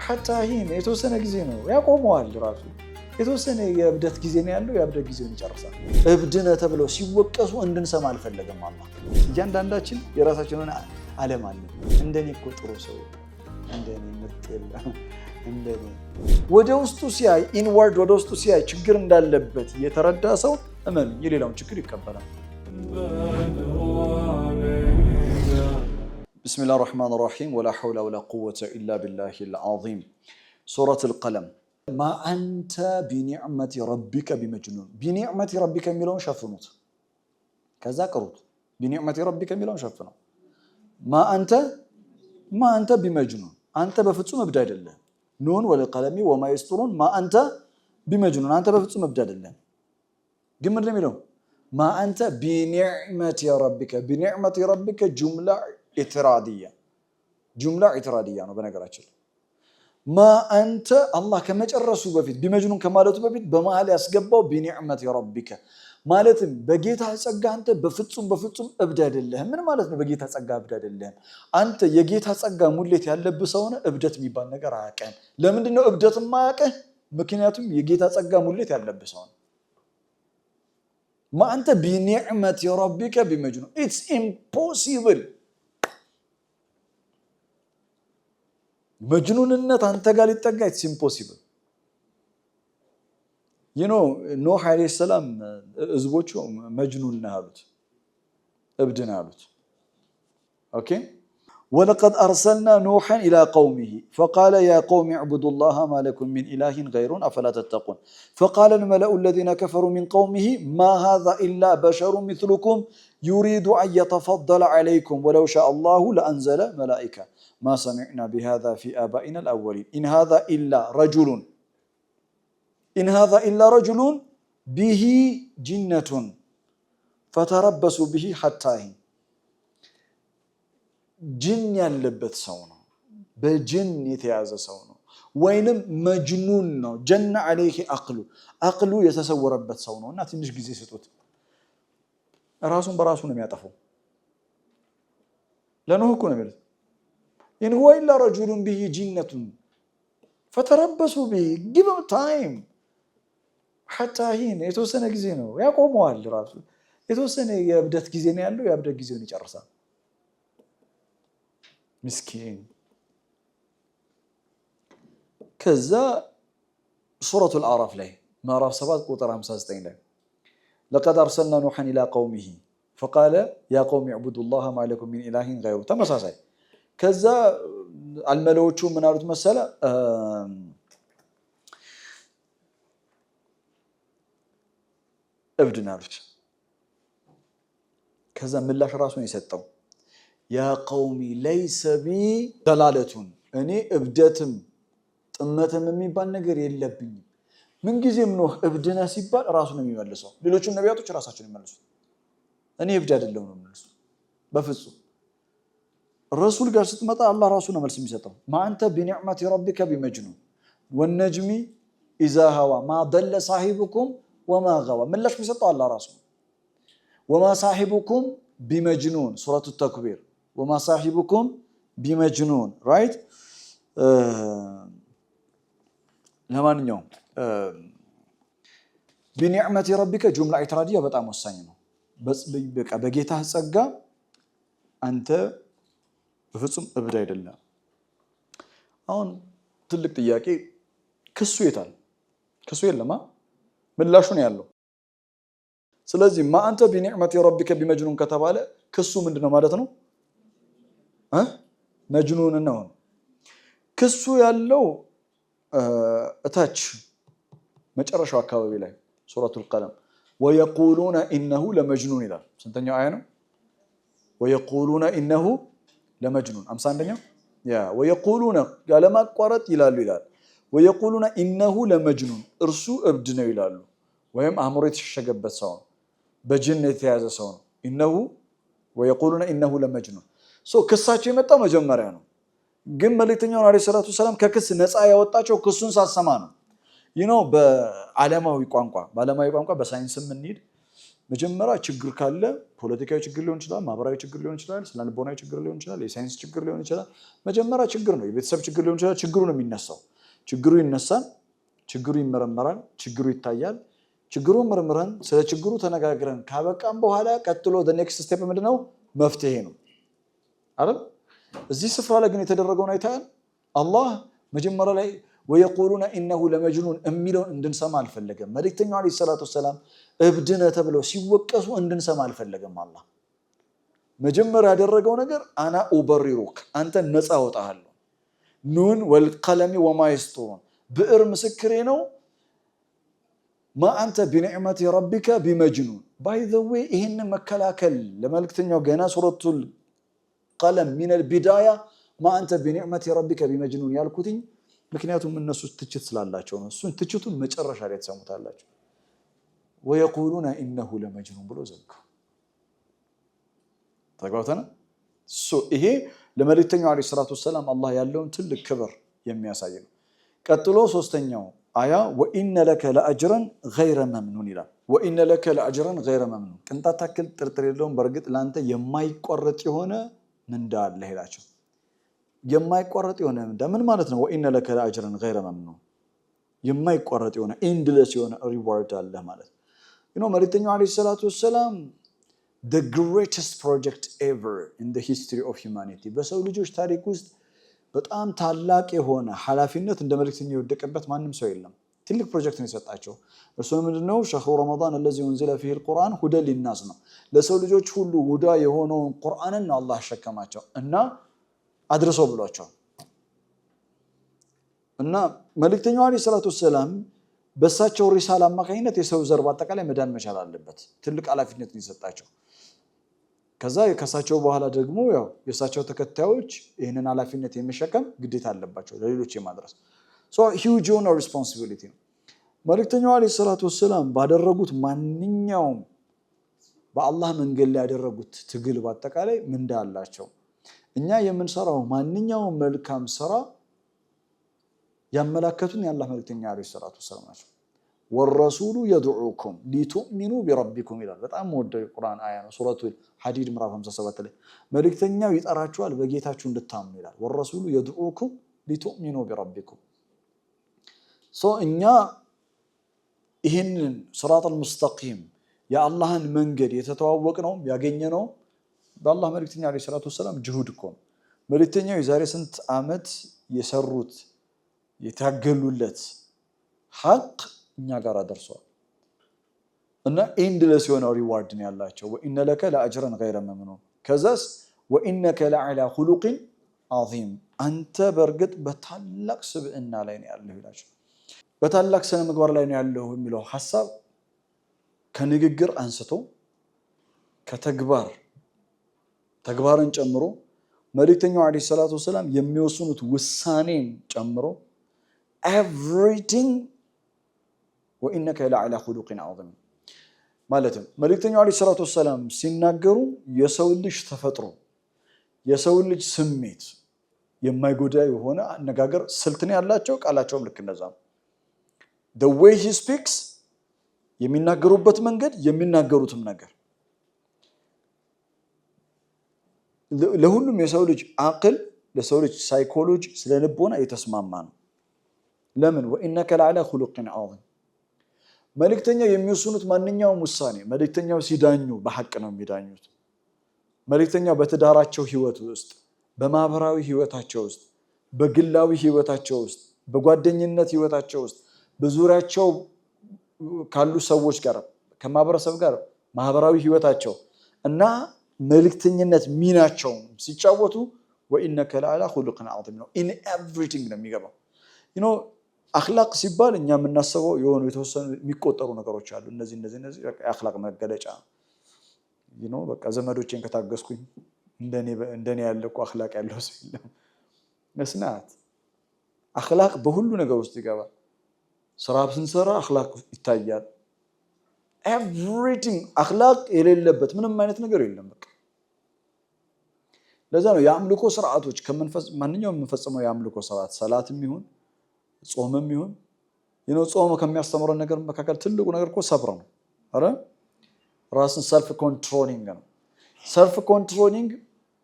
حتى هين የተወሰነ ጊዜ ነው ያቆመዋል ራሱ የተወሰነ የእብደት ጊዜ ነው ያለው የእብደት ጊዜውን ይጨርሳል እብድነ ተብሎ ሲወቀሱ እንድንሰማ አልፈለገም አላህ እያንዳንዳችን የራሳችንን ዓለም አለ እንደኔ እኮ ጥሩ ሰው እንደኔ ምርጥ የለም እንደኔ ወደ ውስጡ ሲያይ ኢንዋርድ ወደ ውስጡ ሲያይ ችግር እንዳለበት የተረዳ ሰው እመን የሌላውን ችግር ይቀበላል بسم الله الرحمن الرحيم ولا حول ولا قوة إلا بالله العظيم سورة القلم ما أنت بنعمة ربك بمجنون بنعمة ربك ميلون شفنوت كذا كروت بنعمة ربك ميلون شفنوت ما أنت بمجنون أنت بفتسو مبدأ الله نون والقلم وما يسطرون ما أنت بمجنون أنت بفتسو مبدأ الله قمر لي ميلون ما أنت بنعمة ربك جملة اعتراضية جملة اعتراضية أنا بنقرأ ما أنت الله كما جرسوا بفيد بمجنون كمالته بفيد بمال يسقبوا بنعمة ربك مالتهم بجيتها سقى أنت بفتسم أبداد الله من مالتنا بجيتها سقى أبداد الله أنت يجيتها سقى مولت يلبسونه أبدت ميبان نقرأ كان لمن إنه أبدت معك مكنياتهم يجيتها سقى مولت يلبسونه ما أنت بنعمة ربك بمجنون it's impossible مجنونነት አንተ ጋር ሊጠጋ it's impossible you know ኖህ አለይሂ ሰላም ህዝቦቹ መጅኑን አሉት እብድን አሉት ኦኬ ولقد أرسلنا نوحا إلى قومه فقال يا قوم اعبدوا الله ما لكم من إله غيره أفلا تتقون فقال الملأ الذين كفروا من قومه ما هذا إلا بشر مثلكم يريد أن يتفضل عليكم ولو شاء الله لأنزل ملائكة ما سمعنا بهذا في آبائنا الأولين إن هذا إلا رجل به جنة فتربصوا به حتى جن ያለበት ሰው ነው በጅን የተያዘ ሰው ነው ወይንም መጅኑን ነው ጀነ عليه አቅሉ የተሰወረበት ሰው ነውና ትንሽ ጊዜ ስጡት ራሱን በራሱ ነው የሚያጠፋው ለነው እኮ ነው የሚለው إن هو إلا رجل به جنة فتربصوا به give him time حتى هين የተወሰነ ጊዜ ነው ያቆመዋል ራሱ የተወሰነ የእብደት ጊዜ ነው ያለው የእብደት ጊዜውን ይጨርሳል مسكين كذا سورة الأعراف له ماراف 7 قطر 59 له لقد أرسلنا نوحا إلى قومه فقال يا قوم اعبدوا الله ما لكم من إله غيره تمساساي كذا الملوቹ ምን አሉት መሰለ እብድን አሉት ከዛ ምላሽ ራሱን የሰጠው يا قومي ليس بي دلالة أني ابدتم ጥመትም የሚባል ነገር የለብኝ ምን ጊዜም ነው እብድና ሲባል ራሱን የሚመልሰው ሌሎቹ ነቢያቶች ራሳቸውን ይመልሱት እኔ እብድ አይደለም ነው የሚመልሱ በፍጹም ረሱል ጋር ስትመጣ አላህ ራሱ ነው መልስ የሚሰጠው ما أنت بنعمة ربك بمجنون والنجم إذا هوى ما ضل صاحبكم وما غوى ምላሽ የሚሰጠው አላህ ራሱ وما صاحبكم بمجنون سورة التكوير وما صاحبكم بمجنون right ለማንኛውም بنعمة ربك جملة اعتراضية በጣም ወሳኝ ነው በቃ በጌታ ጸጋ አንተ በፍጹም እብድ አይደለም አሁን ትልቅ ጥያቄ ክሱ የታል ክሱ የለማ ምላሹ ነው ያለው ስለዚህ ما أنت بنعمة ربك بمجنون ከተባለ ክሱ ምንድነው ማለት ነው መጅኑን ነው ክሱ ያለው እታች መጨረሻው አካባቢ ላይ ሱረቱል ቀለም ويقولون انه لمجنون ይላል ስንተኛው አያ ነው ويقولون انه لمجنون 51ኛው ያ ويقولون ያለማቋረጥ ይላሉ ويقولون انه لمجنون እርሱ እብድ ነው ይላሉ ወይም አእምሮ የተሸሸገበት ሰው ነው በጅን የተያዘ ሰው ነው انه ويقولون انه لمجنون ክሳቸው የመጣው መጀመሪያ ነው ግን መልእክተኛው አለይሂ ሰላቱ ሰላም ከክስ ነፃ ያወጣቸው ክሱን ሳሰማ ነው በዓለማዊ ቋንቋ በሳይንስም እንሂድ መጀመሪያ ችግር ካለ ፖለቲካዊ ችግር ሊሆን ይችላል፣ ማህበራዊ ችግር ሊሆን ይችላል፣ ስነልቦናዊ ችግር ሊሆን ይችላል፣ የሳይንስ ችግር ሊሆን ይችላል። መጀመሪያ ችግር ነው፣ የቤተሰብ ችግር ሊሆን ይችላል። ችግሩ ነው የሚነሳው። ችግሩ ይነሳል፣ ችግሩ ይመረመራል፣ ችግሩ ይታያል። ችግሩን መርምረን ስለ ችግሩ ተነጋግረን ካበቃም በኋላ ቀጥሎ ኔክስት ስቴፕ ምንድነው? መፍትሄ ነው አይደል? እዚህ ስፍራ ላይ ግን የተደረገውን አይተሃል። አላህ መጀመሪያ ላይ ወየቁሉነ ኢነሁ ለመጅኑን የሚለውን እንድንሰማ አልፈለገም። መልእክተኛው አለይሂ ሰላቱ ወሰላም እብድነ ተብለው ሲወቀሱ እንድንሰማ አልፈለገም። አላህ መጀመሪያ ያደረገው ነገር አና ኡበሪሩክ አንተ ነፃ አወጣሃለሁ። ኑን ወልቀለሚ ወማ ይስጡሩን ብዕር ምስክሬ ነው። ማ አንተ ቢኒዕመቲ ረቢከ ቢመጅኑን ባይ ዘ ዌይ ይህን መከላከል ለመልእክተኛው ገና ሱረቱል ቀለም ሚነል ቢዳያ ማ አንተ ቢኒዕመቲ ረቢከ ቢመጅኑን ያልኩትኝ ምክንያቱም እነሱ ትችት ስላላቸው ነው። እሱን ትችቱን መጨረሻ ላይ ተሰሙታላችሁ። ወየቁሉነ ኢነሁ ለመጅኑን ብሎ ዘጋ። ተግባብተና ይሄ ለመልእክተኛው አለይሂ ሰላቱ ወሰላም አላህ ያለውን ትልቅ ክብር የሚያሳይ ነው። ቀጥሎ ሶስተኛው አያ ወኢነ ለከ ለአጅረን ገይረ መምኑን ይላል። ወኢነ ለከ ለአጅረን ገይረ መምኑን ቅንጣት ታክል ጥርጥር የለውም በእርግጥ ለአንተ የማይቆረጥ የሆነ ምንዳ አለ ይላቸው። የማይቆረጥ የሆነ ምንዳ ምን ማለት ነው? ወኢነ ለከ ለአጅረን ገይረ መምኑን የማይቆረጥ የሆነ ኢንድለስ የሆነ ሪዋርድ አለ ማለት ነው። መልእክተኛው አለይሂ ሰላቱ ወሰላም the greatest project ever in the history of humanity በሰው ልጆች ታሪክ ውስጥ በጣም ታላቅ የሆነ ኃላፊነት እንደ መልእክተኛው የወደቀበት ማንም ሰው የለም። ትልቅ ፕሮጀክት ነው የሰጣቸው። እርሱ ምንድነው? ሸህሩ ረመዳን الذي انزل فيه القرآن هدى للناس ነው። ለሰው ልጆች ሁሉ ሁዳ የሆነውን ቁርአንን አላህ አሸከማቸው እና አድርሰው ብሏቸው እና መልእክተኛው አለይሂ ሰላቱ ወሰላም በሳቸው ሪሳላ አማካኝነት የሰው ዘር በአጠቃላይ መዳን መቻል አለበት። ትልቅ ኃላፊነት ነው የሰጣቸው። ከዛ ከሳቸው በኋላ ደግሞ ያው የሳቸው ተከታዮች ይህንን ኃላፊነት የመሸከም ግዴታ አለባቸው ለሌሎች የማድረስ huge honor responsibility ነው። መልእክተኛው አለይሂ ሰላቱ ወሰላም ባደረጉት ማንኛውም በአላህ መንገድ ላይ ያደረጉት ትግል በአጠቃላይ ምንዳ አላቸው። እኛ የምንሰራው ማንኛውም መልካም ስራ ያመላከቱን የአላህ መልእክተኛ አለይሂ ሰላቱ ወሰላም ናቸው። ወረሱሉ የድዑኩም ሊቱእሚኑ ቢረቢኩም ይላል። በጣም ወደ ቁርአን አያ ነው። ሱረቱል ሐዲድ ምዕራፍ 57 ላይ መልእክተኛው ይጠራችኋል በጌታችሁ እንድታምኑ ይላል። ወረሱሉ የድዑኩም ሊቱእሚኑ ቢረቢኩም እኛ ይህንን ሲራጠል ሙስተቂም የአላህን መንገድ የተተዋወቅነው ያገኘነው በአላህ መልእክተኛ አለይሂ ሰላቱ ወሰላም ጅሁድ እኮ ነው። መልእክተኛው የዛሬ ስንት ዓመት የሰሩት የታገሉለት ሐቅ እኛ ጋር ደርሷል እና ኢንድለስ የሆነ ሪዋርድ ነው ያላቸው። ወኢነ ለከ ለአጅረን ገይረ መምኑን ከዛስ ወኢነከ ለዐላ ኹሉቅን ዐዚም አንተ በእርግጥ በታላቅ ስብዕና ላይ ነው ያለህ ይላቸው። በታላቅ ስነ ምግባር ላይ ነው ያለው የሚለው ሐሳብ ከንግግር አንስቶ ተግባርን ጨምሮ መልእክተኛው አለይሂ ሰላቱ ወሰላም የሚወስኑት ውሳኔን ጨምሮ everything ወኢነከ ለዐላ ኹሉቅን ዐዚም ማለትም መልእክተኛው አለይሂ ሰላቱ ወሰላም ሲናገሩ የሰው ልጅ ተፈጥሮ የሰው ልጅ ስሜት የማይጎዳ የሆነ አነጋገር ስልትን ያላቸው ቃላቸውም ልክ እንደዛ ነው። the way he speaks የሚናገሩበት መንገድ የሚናገሩትም ነገር ለሁሉም የሰው ልጅ አቅል ለሰው ልጅ ሳይኮሎጂ ስለልቦና የተስማማ ነው። ለምን ወኢነከ ለዐላ ኹሉቅን ዐዚም መልእክተኛው የሚወስኑት ማንኛውም ውሳኔ መልእክተኛው ሲዳኙ በሐቅ ነው የሚዳኙት። መልእክተኛው በትዳራቸው ህይወት ውስጥ በማህበራዊ ህይወታቸው ውስጥ በግላዊ ህይወታቸው ውስጥ በጓደኝነት ህይወታቸው ውስጥ በዙሪያቸው ካሉ ሰዎች ጋር ከማህበረሰብ ጋር ማህበራዊ ህይወታቸው እና መልእክተኝነት ሚናቸው ሲጫወቱ ወኢነከ ለዐላ ኹሉቅን ዐዚም ነው። in everything ነው የሚገባው። አኽላቅ ሲባል እኛ የምናስበው የሆኑ የተወሰኑ የሚቆጠሩ ነገሮች አሉ። እነዚህ የአኽላቅ መገለጫ በቃ ዘመዶቼን ከታገስኩኝ እንደኔ ያለ እኮ አኽላቅ ያለው ሰው የለም። መስናት አኽላቅ በሁሉ ነገር ውስጥ ይገባል። ስራ ስንሰራ አኽላቅ ይታያል። ኤቭሪቲንግ አኽላቅ የሌለበት ምንም አይነት ነገር የለም። በቃ ለዛ ነው የአምልኮ ስርዓቶች ማንኛውም የምንፈጽመው የአምልኮ ስርዓት ሰላትም ይሁን ጾምም ይሁን ጾም ከሚያስተምረን ነገር መካከል ትልቁ ነገር እኮ ሰብር ነው። አረ ራስን ሰልፍ ኮንትሮሊንግ ነው። ሰልፍ ኮንትሮሊንግ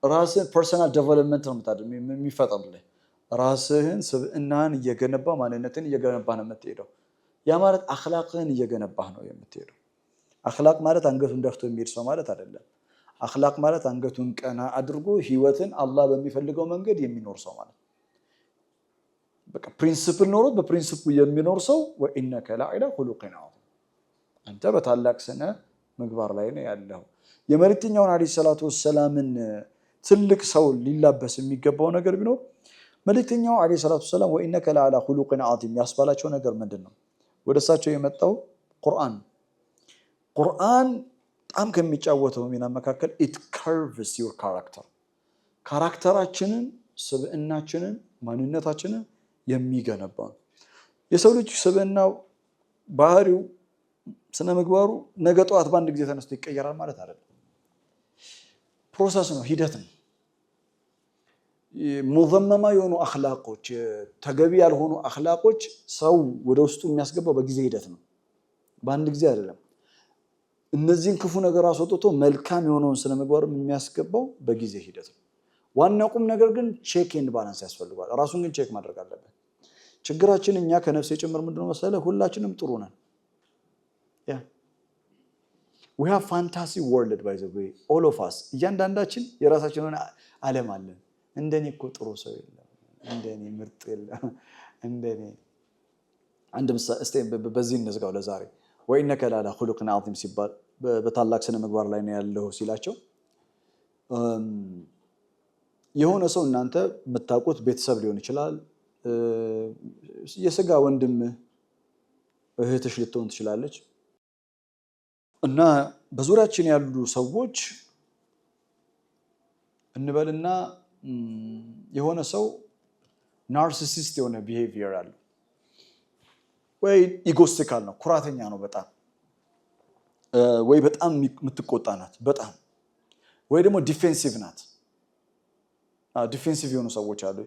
ራስን ፐርሰናል ዴቨሎፕመንት ነው የሚፈጠርልህ። ራስህን ስብዕናህን እየገነባ ማንነትን እየገነባህ ነው የምትሄደው። ያ ማለት አኽላቅህን እየገነባህ ነው የምትሄደው። አኽላቅ ማለት አንገቱን ደፍቶ የሚሄድ ሰው ማለት አይደለም። አኽላቅ ማለት አንገቱን ቀና አድርጎ ህይወትን አላህ በሚፈልገው መንገድ የሚኖር ሰው ማለት በቃ ፕሪንሲፕል ኖሮት በፕሪንሲፕሉ የሚኖር ሰው ወኢነከ ለዐላ ኹሉቂን ዐዚም አንተ በታላቅ ስነ ምግባር ላይ ነው ያለው። የመልእክተኛውን ዐለይሂ ሰላቱ ወሰላምን ትልቅ ሰው ሊላበስ የሚገባው ነገር ቢኖር መልእክተኛው ዐለይሂ ሰላቱ ወሰላም ወኢነከ ለዐላ ኹሉቂን ዐዚም ያስባላቸው ነገር ምንድነው? ወደ እሳቸው የመጣው ቁርአን በጣም ከሚጫወተው ሚና መካከል ኢት ከርቭስ ዩር ካራክተር ካራክተራችንን ስብዕናችንን ማንነታችንን የሚገነባ የሰው ልጅ ስብዕናው ባህሪው ስነ ምግባሩ ነገ ጠዋት በአንድ ጊዜ ተነስቶ ይቀየራል ማለት አይደለም። ፕሮሰስ ነው፣ ሂደት ነው። ሙዘመማ የሆኑ አኽላቆች ተገቢ ያልሆኑ አኽላቆች ሰው ወደ ውስጡ የሚያስገባው በጊዜ ሂደት ነው፣ በአንድ ጊዜ አይደለም። እነዚህን ክፉ ነገር አስወጥቶ መልካም የሆነውን ስነ ምግባር የሚያስገባው በጊዜ ሂደት ነው። ዋናው ቁም ነገር ግን ቼክ ኤንድ ባላንስ ያስፈልጋል። ራሱን ግን ቼክ ማድረግ አለበት። ችግራችን እኛ ከነፍስ የጭምር ምንድነው መሰለህ? ሁላችንም ጥሩ ነን። we have fantasy world by the way all of us እያንዳንዳችን የራሳችን ሆነ ዓለም አለን። እንደኔ እኮ ጥሩ ሰው የለም፣ እንደኔ ምርጥ የለም፣ እንደኔ አንድ እስቲ በዚህ እንዝጋው ለዛሬ። ወኢነከ ለዐላ ኹሉቂን ዐዚም ሲባል በታላቅ ስነ ምግባር ላይ ነው ያለው ሲላቸው የሆነ ሰው እናንተ የምታውቁት ቤተሰብ ሊሆን ይችላል፣ የስጋ ወንድም እህትሽ ልትሆን ትችላለች እና በዙሪያችን ያሉ ሰዎች እንበልና የሆነ ሰው ናርሲሲስት የሆነ ቢሄቪየር አለ ወይ ኢጎስቲካል ነው፣ ኩራተኛ ነው በጣም ወይ በጣም የምትቆጣ ናት በጣም ወይ ደግሞ ዲፌንሲቭ ናት። ዲፌንሲቭ የሆኑ ሰዎች አሉ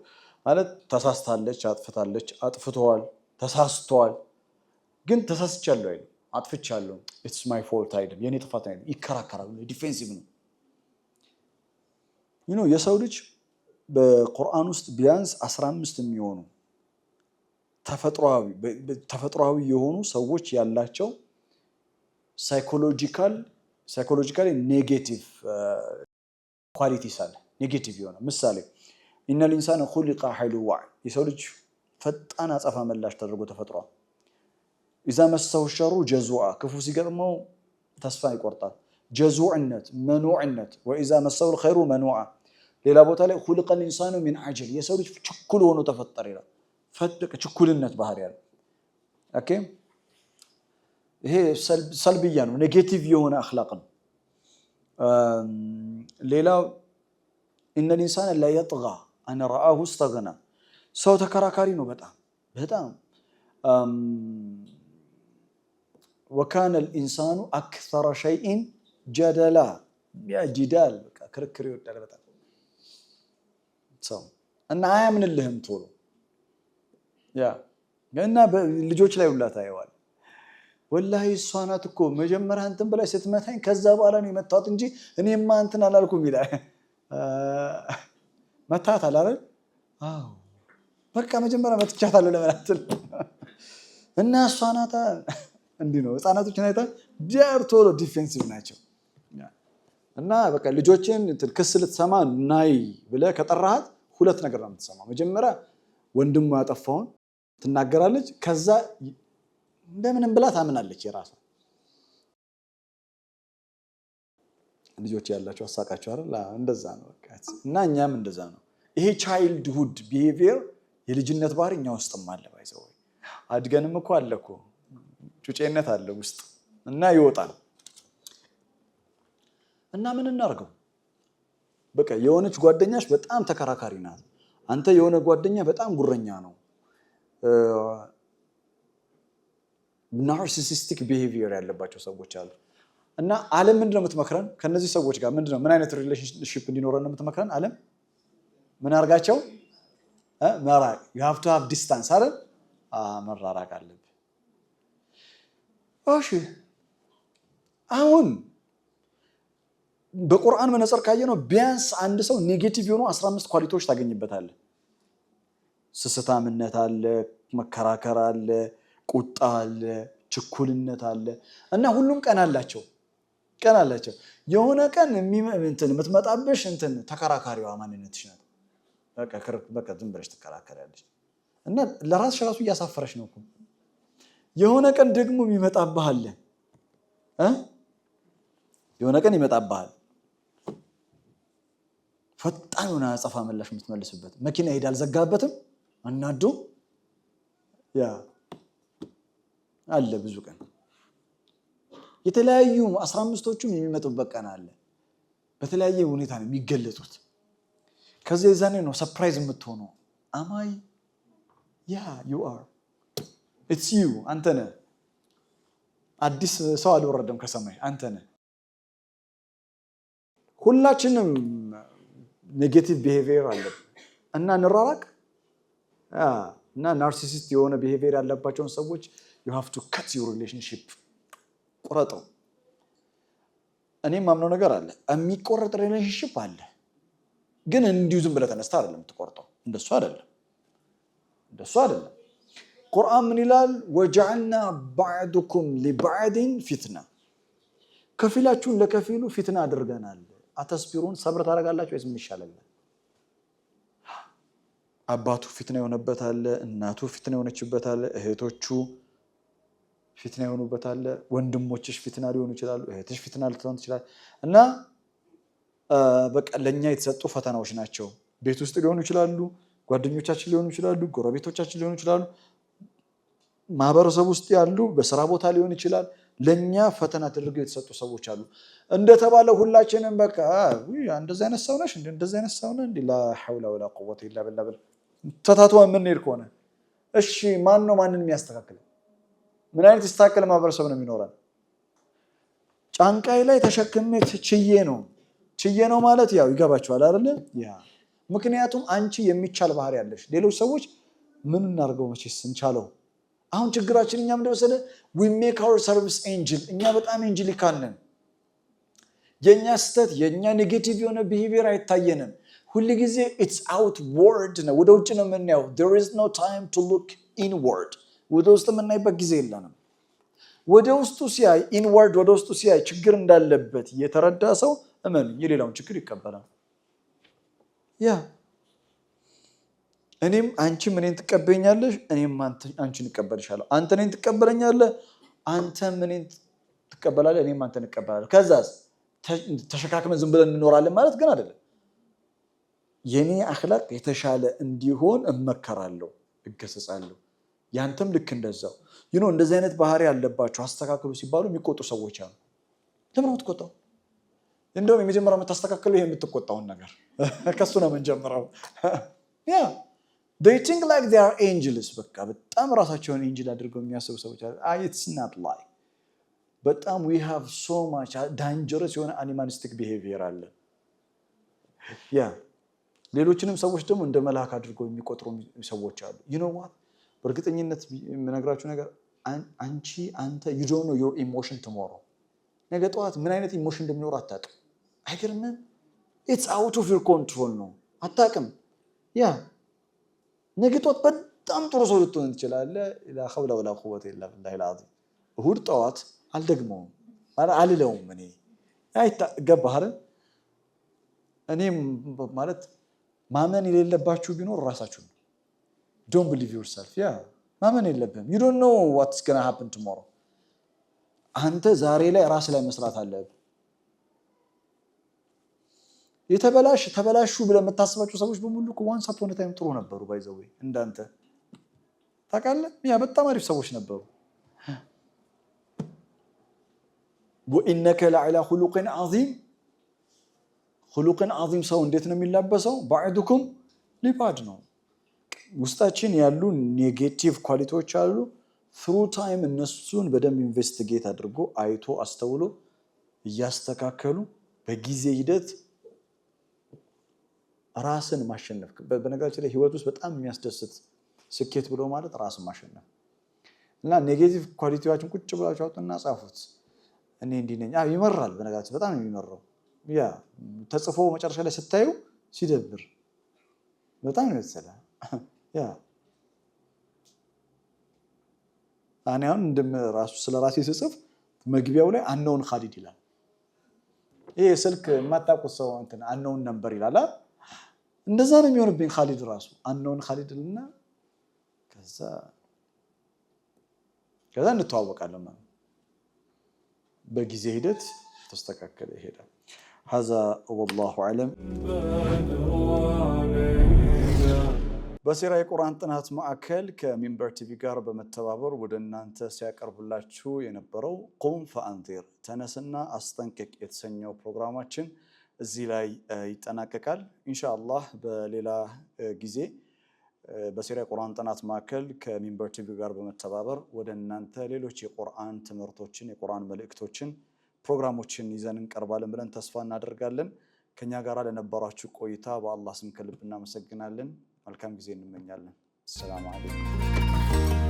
ማለት ተሳስታለች፣ አጥፍታለች፣ አጥፍተዋል፣ ተሳስተዋል ግን ተሳስቻለሁ አይደል አጥፍቻለሁ ኢትስ ማይ ፎልት አይደል የኔ ጥፋት አይደል ይከራከራሉ። ዲፌንሲቭ ነው። የሰው ልጅ በቁርአን ውስጥ ቢያንስ 15 የሚሆኑ ተፈጥሯዊ የሆኑ ሰዎች ያላቸው ሳይኮሎጂካሊ ኔጌቲቭ ኳሊቲስ አለ። ኔጌቲቭ የሆነ ምሳሌ ኢነል ኢንሳነ ኹሊቀ ሀሉዋ የሰው ልጅ ፈጣን አጸፋ መላሽ ተደርጎ ተፈጥሯል። ኢዛ መሰሁ ሸሩ ጀዙዓ ክፉ ሲገጥመው ተስፋ ይቆርጣል። ጀዙዕነት መኑዕነት ወኢዛ መሰሁ الخير መኑዓ። ሌላ ቦታ ላይ ኹሊቀል ኢንሳኑ ሚን ዐጀል የሰው ልጅ ችኩል ሆኖ ተፈጠረ ይላል። ፈጥቅ ችኩልነት ባህሪ ያለው ኦኬ። ይሄ ሰልብያ ነው፣ ኔጌቲቭ የሆነ አኽላቅ ነው። ሌላው ኢነል ኢንሳነ ላ የጥጋ አን ረአሁ እስተግና ሰው ተከራካሪ ነው በጣም ወካነ ልኢንሳኑ አክሰረ ሸይኢን ጀደላ ጂዳል ክርክር ይወዳል በጣም ሰው እና አያምንልህም ቶሎ እና ልጆች ላይ ሁላ ታየዋል። ወላሂ እሷ ናት እኮ መጀመሪያ እንትን ብላይ ስትመታኝ ከዛ በኋላ ነው የመታሁት እንጂ እኔማ እንትን አላልኩም ይላል። መታታል አይደል? አዎ በቃ መጀመሪያ መትቻታለሁ ለማለት እና እሷ ናት እንዲህ ነው። ህፃናቶችን አይተህ ዲያር ቶሎ ዲፌንሲቭ ናቸው እና በቃ ልጆችን ክስ ልትሰማ ናይ ብለህ ከጠራሃት ሁለት ነገር ነው የምትሰማው። መጀመሪያ ወንድሙ ያጠፋውን ትናገራለች፣ ከዛ እንደምንም ብላ ታምናለች የራሷ። ልጆች ያላቸው አሳቃቸው አይደል? እንደዛ ነው በቃ እና እኛም እንደዛ ነው። ይሄ ቻይልድሁድ ቢሄቪየር የልጅነት ባህሪ እኛ ውስጥም አለ። ባይዘው አድገንም እኮ አለ እኮ ጩጬነት አለ ውስጥ እና ይወጣል። እና ምን እናርገው? በቃ የሆነች ጓደኛሽ በጣም ተከራካሪ ናት፣ አንተ የሆነ ጓደኛ በጣም ጉረኛ ነው፣ ናርሲሲስቲክ ቢሄቪየር ያለባቸው ሰዎች አሉ። እና ዓለም ምንድነው የምትመክረን? ከነዚህ ሰዎች ጋር ምንድነው ምን አይነት ሪሌሽንሺፕ እንዲኖረን ነው የምትመክረን? ዓለም ምን አርጋቸው? መራቅ። you have to have distance አይደል? መራራቅ አለብህ። እሺ አሁን በቁርአን መነጽር ካየነው ቢያንስ አንድ ሰው ኔጌቲቭ የሆኑ 15 ኳሊቲዎች ታገኝበታለህ። ስስታምነት አለ፣ መከራከር አለ፣ ቁጣ አለ፣ ችኩልነት አለ እና ሁሉም ቀን አላቸው። የሆነ ቀን የምትመጣብሽ ተከራካሪዋ ማንነትሽ ናት። በቃ ዝም ብለሽ ትከራከሪያለሽ እና ለራስሽ ራሱ እያሳፈረሽ ነው እኮ። የሆነ ቀን ደግሞ የሚመጣብህ አለ የሆነ ቀን ይመጣብሃል ፈጣን ሆነ አጸፋ ምላሽ የምትመልስበት መኪና ሄድ አልዘጋበትም አናዶ ያ አለ ብዙ ቀን የተለያዩ 15ቶቹም የሚመጡበት ቀን አለ። በተለያየ ሁኔታ ነው የሚገለጡት። ከዚህ የዛኔ ነው ሰርፕራይዝ የምትሆነው። አማይ ያ you are it's you አንተ ነህ። አዲስ ሰው አልወረደም ከሰማይ አንተ ነህ። ሁላችንም ኔጌቲቭ ቢሄቪየር አለብን እና እንራራቅ እና ናርሲሲስት የሆነ ቢሄቪየር ያለባቸውን ሰዎች you have to cut your relationship ቆረጠው። እኔም ማምነው ነገር አለ የሚቆረጥ ሪሌሽንሺፕ አለ፣ ግን እንዲሁ ዝም ብለህ ተነስተህ አይደለም የምትቆርጠው። እንደሱ አይደለም። ቁርአን ምን ይላል? ወጀዐልና ባዕዱኩም ሊባዕድን ፊትና፣ ከፊላችሁን ለከፊሉ ፊትና አድርገናል። አተስቢሩን ሰብር ታደርጋላችሁ ወይስ ምን ይሻላል? አባቱ ፊትና የሆነበት አለ፣ እናቱ ፊትና የሆነችበት አለ፣ እህቶቹ ፊትና የሆኑበት አለ፣ ወንድሞችሽ ፊትና ሊሆኑ ይችላሉ፣ እህትሽ ፊትና ልትሆን ትችላል። እና በቃ ለኛ የተሰጡ ፈተናዎች ናቸው። ቤት ውስጥ ሊሆኑ ይችላሉ፣ ጓደኞቻችን ሊሆኑ ይችላሉ፣ ጎረቤቶቻችን ሊሆኑ ይችላሉ፣ ማህበረሰብ ውስጥ ያሉ በስራ ቦታ ሊሆን ይችላል። ለኛ ፈተና ተደርገው የተሰጡ ሰዎች አሉ። እንደተባለ ሁላችንም በቃ እንደዚህ አይነት ሰው ነሽ እንዴ እንደዚህ አይነት ሰው ነህ እንዴ ላ ሐውለ ወላ ቁወተ ኢላ ቢላህ ተታቷ ምን ይርኮነ። እሺ ማን ነው ማንንም የሚያስተካክለው? ምን አይነት ይስተካከለ ማህበረሰብ ነው የሚኖረን? ጫንቃይ ላይ ተሸክሜ ችዬ ነው ማለት ያው ይገባችኋል አይደል? ያ ምክንያቱም አንቺ የሚቻል ባህሪ ያለሽ፣ ሌሎች ሰዎች ምን እናርገው መቼስ እንቻለው። አሁን ችግራችን እኛ ምንድነው መሰለህ? we make ourselves angel። እኛ በጣም ኤንጀሊካል ነን። የኛ ስተት የኛ ኔጌቲቭ የሆነ ቢሄቪየር አይታየንም። ሁሉ ጊዜ it's outward ነው፣ ወደ ውጭ ነው የምናየው። there is no time to look inward። ወደ ውስጥ የምናይበት ጊዜ የለንም። ወደ ውስጡ ሲያይ ኢንዋርድ ወደ ውስጡ ሲያይ ችግር እንዳለበት የተረዳ ሰው እመኑ የሌላውን ችግር ይቀበላል። ያ እኔም አንቺም እኔን ትቀበኛለሽ፣ እኔም አንቺን እቀበልሻለሁ። አንተ እኔን ትቀበለኛለህ፣ አንተም እኔን ትቀበላለህ፣ እኔም አንተን እቀበላለሁ። ከዛስ ተሸካክመን ዝም ብለን እንኖራለን ማለት ግን አይደለም። የኔ አኽላቅ የተሻለ እንዲሆን እመከራለሁ፣ እገሰጻለሁ። ያንተም ልክ እንደዛው እንደዚህ አይነት ባህሪ ያለባቸው አስተካክሉ ሲባሉ የሚቆጡ ሰዎች አሉ። ለምን ነው የምትቆጣው? እንደውም የመጀመሪያው የምታስተካክለው ይሄ የምትቆጣውን ነገር ከሱ ነው የምንጀምረው። ያ they think like they are angels። በቃ በጣም ራሳቸውን ኤንጅል አድርገው የሚያስቡ ሰዎች አሉ። it's not like በጣም we have so much dangerous የሆነ animalistic behavior አለ። ያ ሌሎችንም ሰዎች ደግሞ እንደ መልአክ አድርገው የሚቆጥሩ ሰዎች አሉ። you know what በእርግጠኝነት የምነግራችሁ ነገር አንተ you don't know your emotion tomorrow። ነገ ጠዋት ምን አይነት ኢሞሽን እንደሚኖር አታውቅም። አይገርምም? it's out of your control ነው፣ አታውቅም። ያ ነገ ጠዋት በጣም ጥሩ ሰው ልትሆን ትችላለህ። ላ ሐውለ ወላ ቁወተ ኢላ ቢላሂል አዚም። እሑድ ጠዋት አልደግመውም አልለውም እኔ ገባህ አይደል? እኔም ማለት ማመን የሌለባችሁ ቢኖር ራሳችሁ ነው። don't believe yourself። ያ ማመን የለብህም። you don't know what's going to happen tomorrow። አንተ ዛሬ ላይ ራስ ላይ መስራት አለብህ። ተበላሹ ብለህ የምታስባቸው ሰዎች በሙሉ once upon a time ጥሩ ነበሩ። by the way እንዳንተ ታውቃለህ፣ ያ በጣም አሪፍ ሰዎች ነበሩ። وإنك لعلى خلق عظيم። خلق عظيم ሰው እንዴት ነው የሚላበሰው? بعضكم لبعض ነው። ውስጣችን ያሉ ኔጌቲቭ ኳሊቲዎች አሉ። through time እነሱን በደንብ ኢንቨስቲጌት አድርጎ አይቶ አስተውሎ እያስተካከሉ በጊዜ ሂደት ራስን ማሸነፍ። በነገራችን ላይ ህይወት ውስጥ በጣም የሚያስደስት ስኬት ብሎ ማለት ራስን ማሸነፍ እና ኔጌቲቭ ኳሊቲዎችን ቁጭ ብላችሁ አውጡና ጻፉት። እኔ እንዲህ ነኝ። ይመራል። በነገራችን በጣም የሚመራው ያ ተጽፎ መጨረሻ ላይ ስታዩ ሲደብር በጣም ነው የተሰላ ያ እኔ አሁን ራሱ ስለራሴ ስጽፍ መግቢያው ላይ አንነውን ኻሊድ ይላል። ይሄ ስልክ የማታውቁት ሰው እንትን አንነውን ነምበር ይላል። እንደዛ ነው የሚሆንብኝ ኻሊድ ራሱ አንነውን ኻሊድልና ከዛ እንተዋወቃለን ማለት በጊዜ ሂደት ተስተካከለ ይሄዳል። هذا والله اعلم። በሲራ የቁርአን ጥናት ማዕከል ከሚንበር ቲቪ ጋር በመተባበር ወደ እናንተ ሲያቀርብላችሁ የነበረው ቁም ፈአንዚር ተነስና አስጠንቅቅ የተሰኘው ፕሮግራማችን እዚህ ላይ ይጠናቀቃል። ኢንሻአላህ በሌላ ጊዜ በሲራ የቁርአን ጥናት ማዕከል ከሚንበር ቲቪ ጋር በመተባበር ወደ እናንተ ሌሎች የቁርአን ትምህርቶችን የቁርአን መልእክቶችን ፕሮግራሞችን ይዘን እንቀርባለን ብለን ተስፋ እናደርጋለን። ከኛ ጋር ለነበራችሁ ቆይታ በአላህ ስም ከልብ እናመሰግናለን። መልካም ጊዜ እንመኛለን። ሰላም አለይኩም።